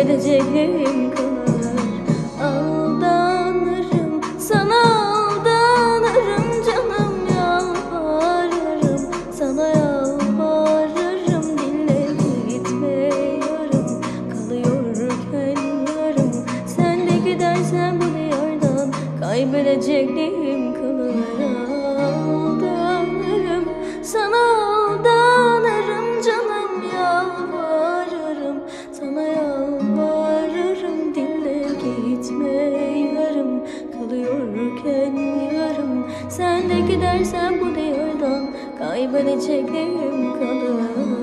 kaybedeceklerim kalır. Aldanırım, sana aldanırım canım, yalvarırım, sana yalvarırım. Dinle gitme yarım, kalıyorken yarım. Sen de gidersen bu diyardan kaybedeceklerim kalır. Aldanırım, sana aldanırım canım, yalvarırım, sana yalvarırım. Dinle gitme yarım, kalıyorken yarım. Sen de gidersen bu diyardan kaybedeceklerim kalır.